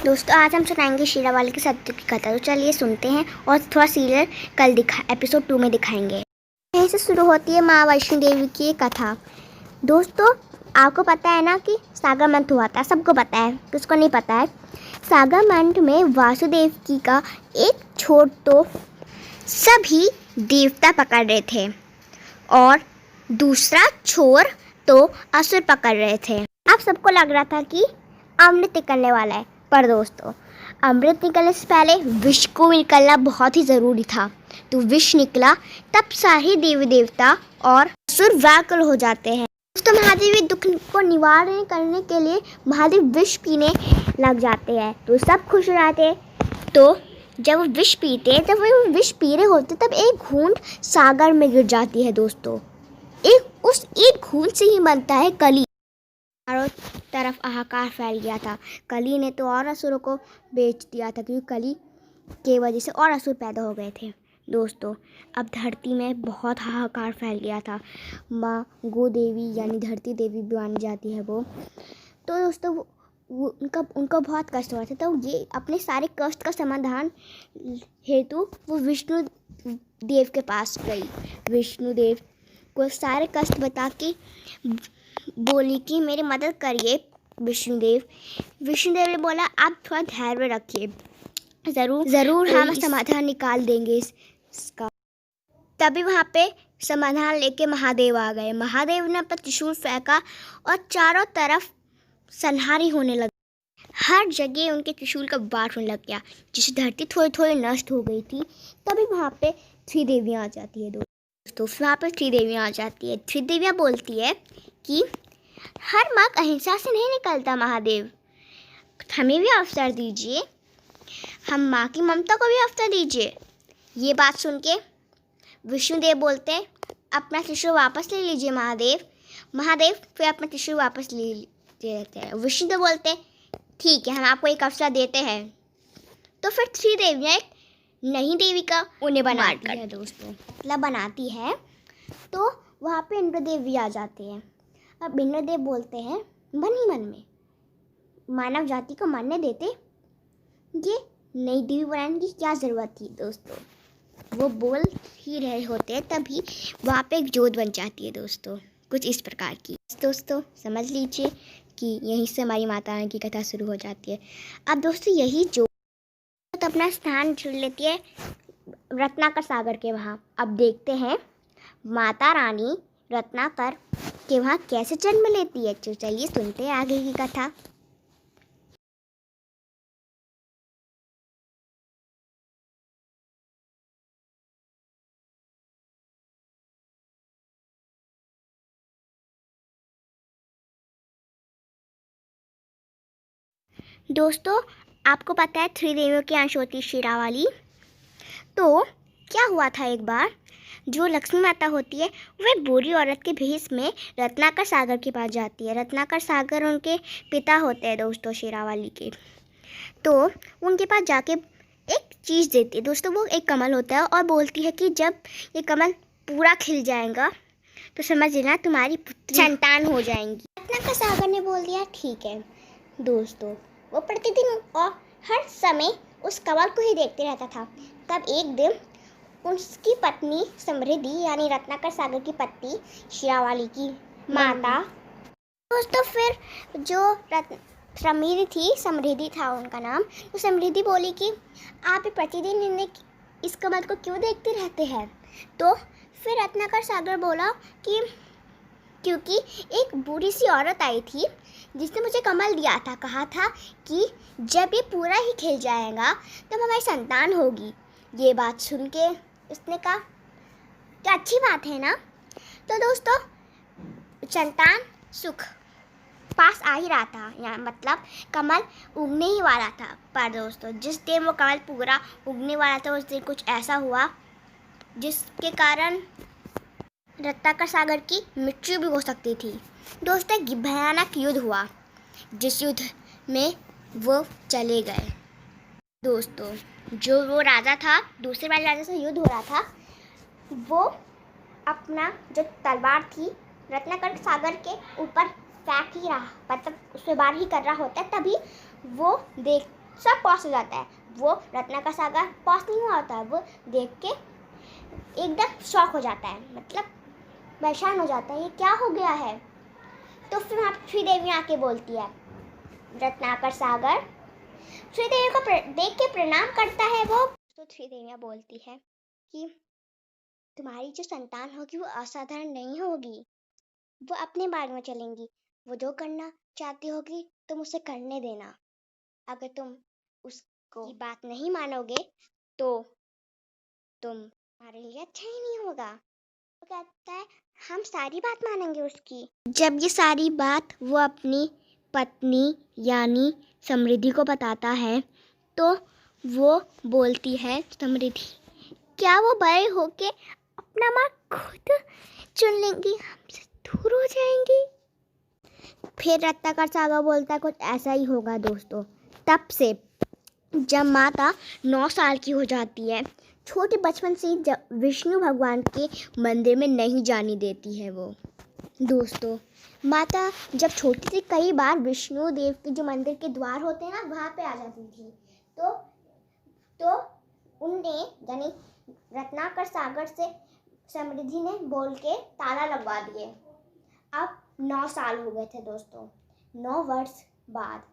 दोस्तों आज हम सुनाएंगे शेरावाली के सत्य की कथा। तो चलिए सुनते हैं और थोड़ा सीरियल कल एपिसोड 2 में दिखाएंगे। यहीं से शुरू होती है माँ वैष्णो देवी की कथा। दोस्तों आपको पता है ना कि सागर मंथ हुआ था, सबको पता है, किसको नहीं पता है। सागर मंथ में वासुदेव की का एक छोर तो सभी देवता पकड़ रहे थे और दूसरा छोर तो असुर पकड़ रहे थे। अब सबको लग रहा था कि अमृत निकलने वाला है, पर दोस्तों अमृत निकलने से पहले विष को निकलना बहुत ही ज़रूरी था। तो विष निकला तब सारे देवी देवता और असुर व्याकुल हो जाते हैं। दोस्तों महादेव दुख को निवारण करने के लिए महादेव विष पीने लग जाते हैं, तो सब खुश हो जाते हैं। तो जब वो विष पीते, जब वो विष पी रहे होते, तब एक घूंट सागर में गिर जाती है। दोस्तों उस एक घूंट से ही बनता है कली। चारों तरफ हाहाकार फैल गया था। कली ने तो और असुरों को बेच दिया था, क्योंकि कली के वजह से और असुर पैदा हो गए थे। दोस्तों अब धरती में बहुत हाहाकार फैल गया था। माँ गो देवी यानी धरती देवी भी मानी जाती है वो। तो दोस्तों उनका बहुत कष्ट हुआ था। तो ये अपने सारे कष्ट का समाधान हेतु वो विष्णु देव के पास गई। विष्णु देव को सारे कष्ट बता के बोली कि मेरी मदद करिए विष्णुदेव ने बोला आप थोड़ा धैर्य रखिए, ज़रूर हम समाधान निकाल देंगे इसका। तभी वहाँ पे समाधान लेके महादेव आ गए। महादेव ने अपना त्रिशूल फेंका और चारों तरफ संहारी होने लगी। हर जगह उनके त्रिशूल का वार होने लग गया, जिससे धरती थोड़ी थोड़ी नष्ट हो गई थी। तभी वहाँ पे थ्री देवियाँ आ जाती है। दोस्तों वहाँ पे थ्री देवियाँ आ जाती है। थ्री देवियाँ बोलती है कि हर मार्ग अहिंसा से नहीं निकलता महादेव, हमें भी अवसर दीजिए, हम माँ की ममता को भी अवसर दीजिए। ये बात सुन के विष्णुदेव बोलते अपना त्रिशूल वापस ले लीजिए महादेव फिर अपना त्रिशूल वापस ले लेते हैं। विष्णुदेव बोलते ठीक है, हम आपको एक अवसर देते हैं। तो फिर थ्री देवियाँ एक नई देवी का उन्हें बनाती है। दोस्तों मतलब बनाती है। तो वहाँ पे इंद्रदेव भी आ जाते हैं। अब इंद्रदेव बोलते हैं मन ही मन में, मानव जाति को मानने देते, ये नई देवी बनाने की क्या ज़रूरत थी। दोस्तों वो बोल ही रहे होते हैं, तभी वहाँ पे एक जोत बन जाती है। दोस्तों कुछ इस प्रकार की। दोस्तों समझ लीजिए कि यहीं से हमारी माता रानी की कथा शुरू हो जाती है। अब दोस्तों यही जोत अपना स्थान चुन लेती है रत्नाकर सागर के वहाँ। अब देखते हैं माता रानी रत्नाकर के वहाँ कैसे जन्म लेती है। तो चलिए सुनते हैं आगे की कथा। दोस्तों आपको पता है थ्री देवियों की अंश होती है शेरावाली। तो क्या हुआ था, एक बार जो लक्ष्मी माता होती है वह बूढ़ी औरत के भेष में रत्नाकर सागर के पास जाती है। रत्नाकर सागर उनके पिता होते हैं दोस्तों शेरावाली के। तो उनके पास जाके एक चीज़ देती है। दोस्तों वो एक कमल होता है और बोलती है कि जब ये कमल पूरा खिल जाएगा तो समझ लेना तुम्हारी पुत्री संतान हो जाएंगी। रत्नाकर सागर ने बोल दिया ठीक है। दोस्तों वो प्रतिदिन और हर समय उस कमल को ही देखते रहता था। तब एक दिन उसकी पत्नी समृद्धि यानी रत्नाकर सागर की पत्नी शेरावाली की माता, दोस्तों फिर जो समृद्धि था उनका नाम, तो समृद्धि बोली कि आप प्रतिदिन इस कमल को क्यों देखते रहते हैं। तो फिर रत्नाकर सागर बोला कि क्योंकि एक बूढ़ी सी औरत आई थी जिसने मुझे कमल दिया था, कहा था कि जब ये पूरा ही खिल जाएगा तब हमारी संतान होगी। ये बात सुन के उसने कहा क्या अच्छी बात है ना। तो दोस्तों संतान सुख पास आ ही रहा था, या मतलब कमल उगने ही वाला था। पर दोस्तों जिस दिन वो कमल पूरा उगने वाला था उस दिन कुछ ऐसा हुआ जिसके कारण रत्नाकर सागर की मृत्यु भी हो सकती थी। दोस्तों एक भयानक युद्ध हुआ, जिस युद्ध में वो चले गए। दोस्तों जो वो राजा था, दूसरे वाले राजा से युद्ध हो रहा था, वो अपना जो तलवार थी रत्नाकर सागर के ऊपर फेंक ही रहा, मतलब उससे वार ही कर रहा होता है। तभी वो सब पॉज हो जाता है। वो रत्नाकर सागर पॉज नहीं हुआ होता है, वो देख के एकदम शॉक हो जाता है, मतलब परेशान हो जाता है, ये क्या हो गया है। तो फिर वहाँ श्रीदेवी आके बोलती है, रत्नाकर सागर श्रीदेवी को देख के प्रणाम करता है वो। तो श्रीदेवियाँ बोलती है कि तुम्हारी जो संतान होगी वो असाधारण नहीं होगी, वो अपने मार्ग में चलेंगी, वो जो करना चाहती होगी तुम उसे करने देना, अगर तुम उसको की बात नहीं मानोगे तो तुम्हारे लिए अच्छा ही नहीं होगा। वो कहता है हम सारी बात मानेंगे उसकी। जब ये सारी बात वो अपनी पत्नी यानी समृद्धि को बताता है तो वो बोलती है, समृद्धि क्या वो बड़े होके अपना मार्ग खुद चुन लेंगी, हमसे दूर हो जाएंगी। फिर रत्नाकर सागर बोलता है कुछ ऐसा ही होगा दोस्तों। तब से जब माता 9 साल की हो जाती है, छोटे बचपन से ही विष्णु भगवान के मंदिर में नहीं जाने देती है वो दोस्तों। माता जब छोटी थी कई बार विष्णु देव के जो मंदिर के द्वार होते हैं ना वहाँ पे आ जाती थी, तो उनने यानी रत्नाकर सागर से समृद्धि ने बोल के ताला लगवा दिए। अब 9 साल हो गए थे दोस्तों। 9 वर्ष बाद